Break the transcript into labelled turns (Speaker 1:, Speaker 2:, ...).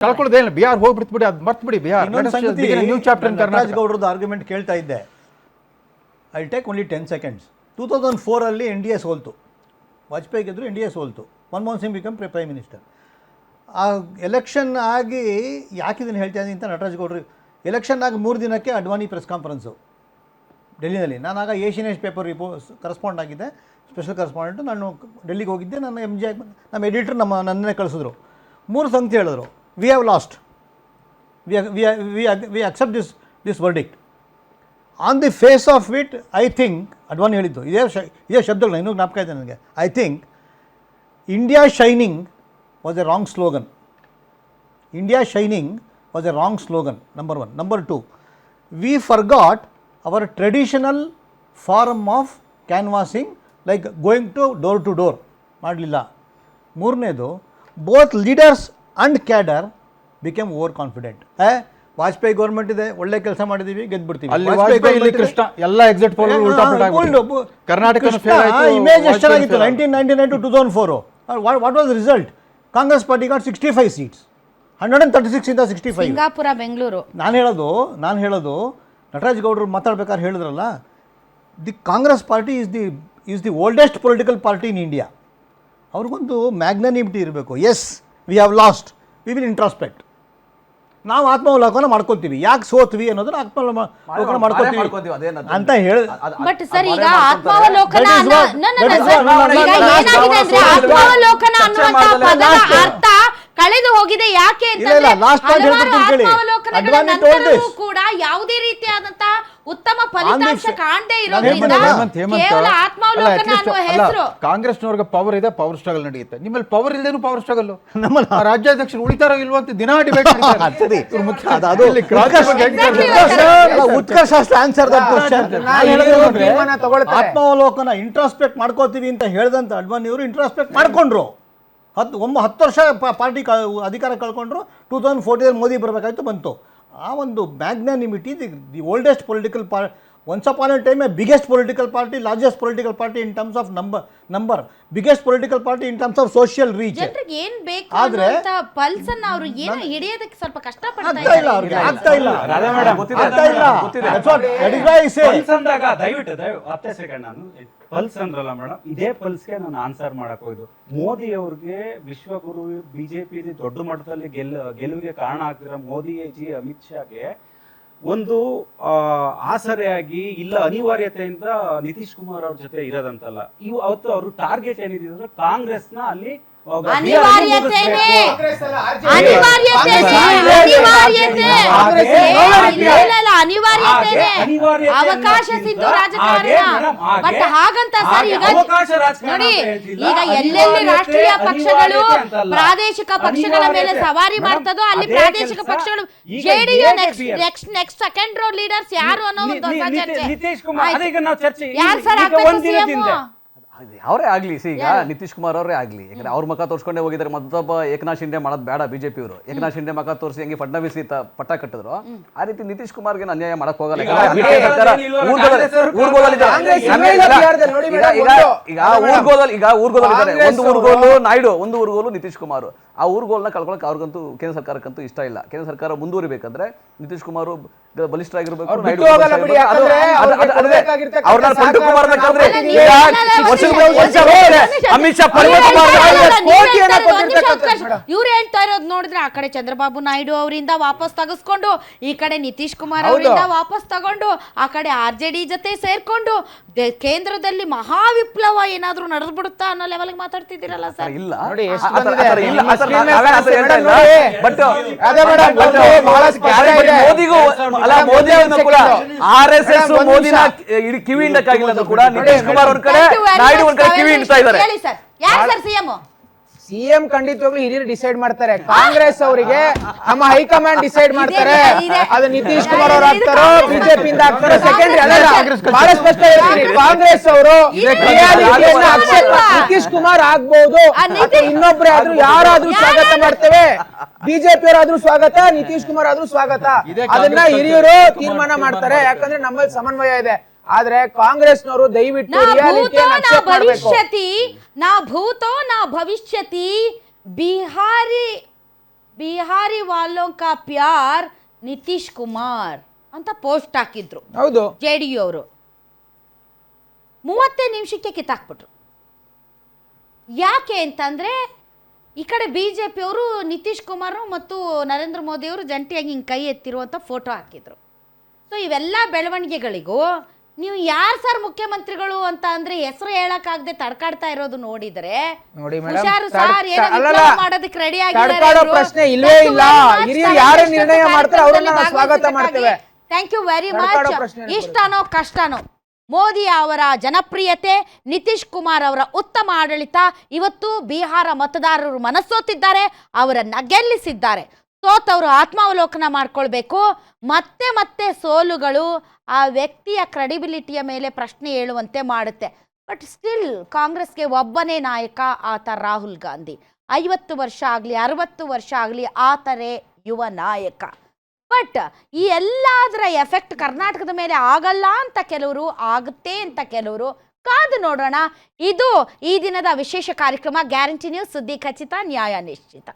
Speaker 1: ಕಳ್ಕೊಳ್ಳೋದೇನಿಲ್ಲ, ಬಿಹಾರ್ ಹೋಗ್ಬಿಡ್ತು, ಅದು ಮರ್ತು ಬಿಡಿ ಬಿಹಾರ್. ನ್ಯೂ ಚಾಪ್ಟರ್
Speaker 2: ನಟರಾಜ್ ಗೌಡ್ರದ್ದು ಆರ್ಗ್ಯುಮೆಂಟ್ ಕೇಳ್ತಾ ಇದ್ದೆ. I take only 10 seconds. 2004 NDA ಸೋಲ್ತು, ವಾಜಪೇಯಿ ಗೆದ್ರು, NDA ಸೋಲ್ತು, Manmohan Singh become prime minister. ಆ ಎಲೆಕ್ಷನ್ ಆಗಿ ಯಾಕಿದನ್ನು ಹೇಳ್ತಾ ಇದ್ದೀನಿ ಅಂತ ನಟರಾಜ್ ಗೌಡ್ರು, ಎಲೆಕ್ಷನ್ ಆಗಿ 3 ದಿನಕ್ಕೆ ಅಡ್ವಾಣಿ ಪ್ರೆಸ್ ಕಾನ್ಫರೆನ್ಸು ಡೆಲ್ಲಿನಲ್ಲಿ. ನಾನಾಗ ಏಷ್ಯನ್ ಪೇಪರ್ ಕರೆಸ್ಪಾಂಡ್ ಆಗಿದ್ದೆ, ಸ್ಪೆಷಲ್ ಕರೆಸ್ಪಾಂಡೆಂಟು. ನಾನು ಡೆಲ್ಲಿಗೆ ಹೋಗಿದ್ದೆ. ನನ್ನ MJ ನಮ್ಮ ಎಡಿಟರ್ ನನ್ನೇ ಕಳಿಸಿದ್ರು. 3 ಸಂಗತಿ ಹೇಳಿದ್ರು. We have lost, we accept this verdict. On the face of it I think, Advani ಹೇಳಿದ್ದು ಇದೇ ಶಬ್ದಗಳು ಇನ್ನೂ ಜ್ಞಾಪಕ ಇದೆ ನನಗೆ. I think India shining was a wrong slogan. India shining was a wrong slogan, number 1. Number 2, we forgot our traditional form of canvassing, like going to door ಮಾಡಲಿಲ್ಲ. 3ನೇದು, both leaders and cadre became overconfident. Vajpayee government ಇದೆ, ಒಳ್ಳೆ ಕೆಲಸ ಮಾಡಿದೀವಿ, ಗೆದ್ಬಿಡ್ತೀವಿ.
Speaker 1: Karnataka
Speaker 2: image ಎಷ್ಟು ಚೆನ್ನಾಗಿತ್ತು 1999 to 2004. What was result? Congress party got 65 seats, 136 ಇಂದ 65.
Speaker 3: Singapore, Bengaluru.
Speaker 2: ನಾನು ಹೇಳೋದು ನಟರಾಜ್ ಗೌಡರು ಮಾತಾಡ್ಬೇಕಾದ್ರೆ ಹೇಳಿದ್ರಲ್ಲ, the Congress party is the oldest political party in India. ಅವ್ರಿಗೊಂದು ಮ್ಯಾಗ್ನಾನಿಮಿಟಿ ಇರಬೇಕು. Yes, we have lost, we will introspect. ನಾವು ಆತ್ಮಾವಲೋಕನ ಮಾಡ್ಕೊತೀವಿ, ಯಾಕೆ ಸೋತ್ವಿ ಅನ್ನೋದನ್ನ ಆತ್ಮಾವಲೋಕನ ಮಾಡ್ಕೊತೀವಿ ಅಂತ ಹೇಳಿ.
Speaker 3: ಬಟ್ ಸರ್, ಈಗ ಆತ್ಮಾವಲೋಕನ ಅನ್ನುವಂತ ಪದದ ಅರ್ಥ ಕಳೆದು ಹೋಗಿದೆ. ಯಾಕೆ ಅಂತಂದ್ರೆ ಕೂಡ ಯಾವುದೇ ರೀತಿಯಾದಂತ ಉತ್ತಮ ಫಲಿತಾಂಶ ಕಾಣದೇ ಇರೋದ್ರಿಂದ ಕೇವಲ ಆತ್ಮಾವಲೋಕನ ಅನ್ನುವ ಹೆಸರು.
Speaker 1: ಕಾಂಗ್ರೆಸ್ನವ್ರಿಗೆ ಪವರ್ ಇದೆ, ಪವರ್ ಸ್ಟ್ರಗಲ್ ನಡೆಯುತ್ತೆ. ನಿಮ್ಮಲ್ಲಿ ಪವರ್ ಇಲ್ದೇನು ಪವರ್ ಸ್ಟ್ರಗಲ್. ನಮ್ಮ ರಾಜ್ಯಾಧ್ಯಕ್ಷರು ಉಳಿತಾರೋ ಇಲ್ವೋ ಅಂತ ದಿನ ಡಿಬೇಟ್.
Speaker 2: ಉತ್ಕರ್ಷ ಆನ್ಸರ್ ಆತ್ಮಾವಲೋಕನ ಇಂಟ್ರಾಸ್ಪೆಕ್ಟ್ ಮಾಡ್ಕೋತೀವಿ ಅಂತ ಹೇಳಿದಂತ ಅಡ್ವಾಣಿಯವರು ಇಂಟ್ರಾಸ್ಪೆಕ್ಟ್ ಮಾಡ್ಕೊಂಡ್ರು. 10 ವರ್ಷ ಪಾರ್ಟಿ ಅಧಿಕಾರ ಕಳ್ಕೊಂಡ್ರು. 2014 ಮೋದಿ ಬರಬೇಕಾಯ್ತು, ಬಂತು. ಆ ಒಂದು magnanimity, the oldest political party, once upon A time A biggest political party, largest political party in terms of number, biggest political party in terms of social reach.
Speaker 3: ಜನರಿಗೆ ಏನ್ ಬೇಕು ಅಂತ ಪಲ್ಸ್ ಅನ್ನ ಅವರು ಏನು ಹಿಡಿಯೋದಕ್ಕೆ ಸ್ವಲ್ಪ ಕಷ್ಟ ಪಡ್ತಾ
Speaker 2: ಆಗ್ತಾ ಇಲ್ಲ.
Speaker 4: ದಯವಿಟ್ಟು ಸೆಕೆಂಡ್, ನಾನು ಪಲ್ಸ್ ಅಂದ್ರಲ್ಲ ಮೇಡಮ್, ಇದೇ ಪಲ್ಸ್ಗೆ ನಾನು ಆನ್ಸರ್ ಮಾಡಕ್ ಹೋಯ್ದು. ಮೋದಿ ಅವ್ರಿಗೆ ವಿಶ್ವಗುರು, ಬಿಜೆಪಿ ದೊಡ್ಡ ಮಟ್ಟದಲ್ಲಿ ಗೆಲುವಿಗೆ ಕಾರಣ ಆಗ್ತಿರೋ ಮೋದಿ ಜಿ ಅಮಿತ್ ಶಾಗೆ ಒಂದು ಆಸರೆಯಾಗಿ ಇಲ್ಲ ಅನಿವಾರ್ಯತೆಯಿಂದ ನಿತೀಶ್ ಕುಮಾರ್ ಅವ್ರ ಜೊತೆ ಇರೋದಂತಲ್ಲ. ಅವತ್ತು ಅವರು ಟಾರ್ಗೆಟ್ ಏನಿದೆ ಅಂದ್ರೆ ಕಾಂಗ್ರೆಸ್ನ ಅಲ್ಲಿ
Speaker 3: ಅವಕಾಶ ಸಿದ್ದು ರಾಜಕಾರಣ. ಬಟ್ ಹಾಗಂತ ಸರ್, ಈಗ ನೋಡಿ, ಈಗ ಎಲ್ಲೆಲ್ಲಿ ರಾಷ್ಟ್ರೀಯ ಪಕ್ಷಗಳು ಪ್ರಾದೇಶಿಕ ಪಕ್ಷಗಳ ಮೇಲೆ ಸವಾರಿ ಮಾಡ್ತದೋ ಅಲ್ಲಿ ಪ್ರಾದೇಶಿಕ ಪಕ್ಷಗಳು JDU next second row leaders ಯಾರು ಅನ್ನೋ ಒಂದು ಚರ್ಚೆ. ಯಾರು ಸರ್ ಆಗ್ಬೇಕು?
Speaker 5: ಅವರೇ ಆಗ್ಲಿ. ಈಗ ನಿತೀಶ್ ಕುಮಾರ್ ಅವರೇ ಆಗ್ಲಿ, ಯಾಕಂದ್ರೆ ಅವ್ರ ಮಕ್ಕ ತೋರ್ಸ್ಕೊಂಡೇ ಹೋಗಿದ್ದಾರೆ. ಮತ್ತೊಬ್ಬ ಏಕನಾಥ್ ಶಿಂದೆ ಮಾಡೋದು ಬೇಡ. ಬಿಜೆಪಿ ಅವರು ಏಕನಾಥ್ ಶಿಂದೆ ಮಕ್ಕ ತೋರಿಸಿ ಹೆಂಗೆ ಫಡ್ನವೀಸ್ ಪಟ್ಟ ಕಟ್ಟಿದ್ರು, ಆ ರೀತಿ ನಿತೀಶ್ ಕುಮಾರ್ಗೆ ಅನ್ಯಾಯ ಮಾಡಕ್ ಹೋಗಲ್ಲ. ಈಗ ಊರ್ಗೋಲಿದ್ದಾರೆ, ಒಂದು ಊರ್ಗೋಲು ನಾಯ್ಡು, ಒಂದು ಊರ್ಗೋಲು ನಿತೀಶ್ ಕುಮಾರ್. ಆ ಊರ್ಗೋಲ್ನ ಕಳ್ಕೊಳಕ್ ಅವ್ರಿಗಂತೂ ಕೇಂದ್ರ ಸರ್ಕಾರಕ್ಕಂತೂ ಇಷ್ಟ ಇಲ್ಲ. ಕೇಂದ್ರ ಸರ್ಕಾರ ಮುಂದುವರಿಬೇಕಂದ್ರೆ ನಿತೀಶ್ ಕುಮಾರ್ ಬಲಿಷ್ಠರಾಗಿರ್ಬೇಕು. ಅಮಿತ್ ಶಾ
Speaker 3: ಇವ್ರು ಹೇಳ್ತಾ ಇರೋದು ನೋಡಿದ್ರೆ, ಆ ಕಡೆ ಚಂದ್ರಬಾಬು ನಾಯ್ಡು ಅವರಿಂದ ವಾಪಸ್ ತೆಗೆಸ್ಕೊಂಡು, ಈ ಕಡೆ ನಿತೀಶ್ ಕುಮಾರ್ ಅವರಿಂದ ವಾಪಸ್ ತಗೊಂಡು, ಆ ಕಡೆ RJD ಜೊತೆ ಸೇರ್ಕೊಂಡು ಕೇಂದ್ರದಲ್ಲಿ ಮಹಾವಿಪ್ಲವ ಏನಾದ್ರೂ ನಡೆದ್ಬಿಡುತ್ತಾ ಅನ್ನೋ ಲೆವೆಲ್ಗೆ ಮಾತಾಡ್ತಿದ್ದೀರಲ್ಲ ಸರ್.
Speaker 5: ಇಲ್ಲ, ಮೋದಿ ಕೂಡ RSS ಮೋದಿನ ಕಿವಿ ಹಿಂಡಕ್ಕಾಗಿಲ್ಲ ಕೂಡ ನಿತೀಶ್ ಕುಮಾರ್ ಅವ್ರ ಕಡೆ, ನಾಯ್ಡು ಒಂದ್ ಕಡೆ ಕಿವಿ ಹಿಂಡ್ತಾ ಇದ್ದಾರೆ.
Speaker 6: ಸಿಎಂ ಖಂಡಿತವಾಗ್ಲೂ ಹಿರಿಯರು ಡಿಸೈಡ್ ಮಾಡ್ತಾರೆ. ಕಾಂಗ್ರೆಸ್ ಅವರಿಗೆ ನಮ್ಮ ಹೈಕಮಾಂಡ್ ಡಿಸೈಡ್ ಮಾಡ್ತಾರೆ. ಅದು ನಿತೀಶ್ ಕುಮಾರ್ ಅವ್ರು ಆಗ್ತಾರೋ ಬಿಜೆಪಿ ಇಂದ ಆಗ್ತಾರೋ ಸೆಕೆಂಡ್ರಿ. ಬಹಳ ಸ್ಪಷ್ಟ ಹೇಳ್ತೀನಿ, ಕಾಂಗ್ರೆಸ್ ಅವರು ನಿತೀಶ್ ಕುಮಾರ್ ಆಗ್ಬಹುದು, ಇನ್ನೊಬ್ರೆ ಆದ್ರೂ ಯಾರಾದ್ರೂ ಸ್ವಾಗತ ಮಾಡ್ತೇವೆ. ಬಿಜೆಪಿ ಅವರಾದ್ರೂ ಸ್ವಾಗತ, ನಿತೀಶ್ ಕುಮಾರ್ ಆದ್ರೂ ಸ್ವಾಗತ. ಅದನ್ನ ಹಿರಿಯರು ತೀರ್ಮಾನ ಮಾಡ್ತಾರೆ, ಯಾಕಂದ್ರೆ ನಮ್ಮಲ್ಲಿ ಸಮನ್ವಯ ಇದೆ. ಆದ್ರೆ ಕಾಂಗ್ರೆಸ್ನವರು ದಯವಿಟ್ಟು
Speaker 3: ನಾ ಭೂತೋ ನಾ ಭವಿಷ್ಯತಿ ಬಿಹಾರಿ ವಾಲೋಂ ಕಾ ಪ್ಯಾರ್ ನಿತೀಶ್ ಕುಮಾರ್ ಅಂತ ಪೋಸ್ಟ್ ಹಾಕಿದ್ರು
Speaker 6: ಹೌದು
Speaker 3: JDU ಅವರು 30 ನಿಮಿಷಕ್ಕೆ ಕಿತ್ತಾಕ್ಬಿಟ್ರು. ಯಾಕೆ ಅಂತಂದ್ರೆ ಈ ಕಡೆ BJP ಅವರು ನಿತೀಶ್ ಕುಮಾರ್ ಮತ್ತು ನರೇಂದ್ರ ಮೋದಿ ಅವರು ಜಂಟಿಯಾಗಿ ಹಿಂಗೆ ಕೈ ಎತ್ತಿರುವಂಥ ಫೋಟೋ ಹಾಕಿದ್ರು. ಸೊ ಇವೆಲ್ಲ ಬೆಳವಣಿಗೆಗಳಿಗೂ ನೀವು ಯಾರು ಸರ್ ಮುಖ್ಯಮಂತ್ರಿಗಳು ಅಂತ ಅಂದ್ರೆ ಹೆಸರು ಹೇಳಕ್ಕಾಗದೆ ತಡ್ಕಾಡ್ತಾ ಇರೋದು ನೋಡಿದ್ರೆ
Speaker 6: ನೋಡಿ ಮೇಡಮ್,
Speaker 3: ಹುಷಾರು ಸರ್, ಏನೋ
Speaker 6: ಅಲ್ಲಲ್ಲ,
Speaker 3: ವಿಪ್ಲವ ಮಾಡೋದಕ್ಕೆ ರೆಡಿ
Speaker 6: ತಡ್ಕಾಡೋ ಪ್ರಶ್ನೆ ಇಲ್ವೇ ಇಲ್ಲ. ಹಿರಿಯರು ಯಾರು ನಿರ್ಣಯ ಮಾಡ್ತಾರೆ ಅವ್ರನ್ನ ನಾವು ಸ್ವಾಗತ ಮಾಡ್ತೇವೆ.
Speaker 3: ಥ್ಯಾಂಕ್ ಯು ವೆರಿ
Speaker 6: ತಡ್ಕಾಡೋ
Speaker 3: ಮಚ್.
Speaker 6: ಪ್ರಶ್ನೆ
Speaker 3: ಇಷ್ಟನೋ ಕಷ್ಟನೋ ಮೋದಿ ಅವರ ಜನಪ್ರಿಯತೆ, ನಿತೀಶ್ ಕುಮಾರ್ ಅವರ ಉತ್ತಮ ಆಡಳಿತ ಇವತ್ತು ಬಿಹಾರ ಮತದಾರರು ಮನಸೋತಿದ್ದಾರೆ, ಅವರನ್ನ ಗೆಲ್ಲಿಸಿದ್ದಾರೆ. ಸೋತವರು ಆತ್ಮಾವಲೋಕನ ಮಾಡ್ಕೊಳ್ಬೇಕು. ಮತ್ತೆ ಮತ್ತೆ ಸೋಲುಗಳು ಆ ವ್ಯಕ್ತಿಯ ಕ್ರೆಡಿಬಿಲಿಟಿಯ ಮೇಲೆ ಪ್ರಶ್ನೆ ಹೇಳುವಂತೆ ಮಾಡುತ್ತೆ. ಬಟ್ ಸ್ಟಿಲ್ ಕಾಂಗ್ರೆಸ್ಗೆ ಒಬ್ಬನೇ ನಾಯಕ, ಆತ ರಾಹುಲ್ ಗಾಂಧಿ. 50 ವರ್ಷ ಆಗಲಿ 60 ವರ್ಷ ಆಗಲಿ ಆತರೇ ಯುವ ನಾಯಕ. ಬಟ್ ಈ ಎಲ್ಲದರ ಎಫೆಕ್ಟ್ ಕರ್ನಾಟಕದ ಮೇಲೆ ಆಗಲ್ಲ ಅಂತ ಕೆಲವರು, ಆಗುತ್ತೆ ಅಂತ ಕೆಲವರು. ಕಾದು ನೋಡೋಣ. ಇದು ಈ ದಿನದ ವಿಶೇಷ ಕಾರ್ಯಕ್ರಮ ಗ್ಯಾರಂಟಿ ನ್ಯೂಸ್, ಸುದ್ದಿ ಖಚಿತ, ನ್ಯಾಯ ನಿಶ್ಚಿತ.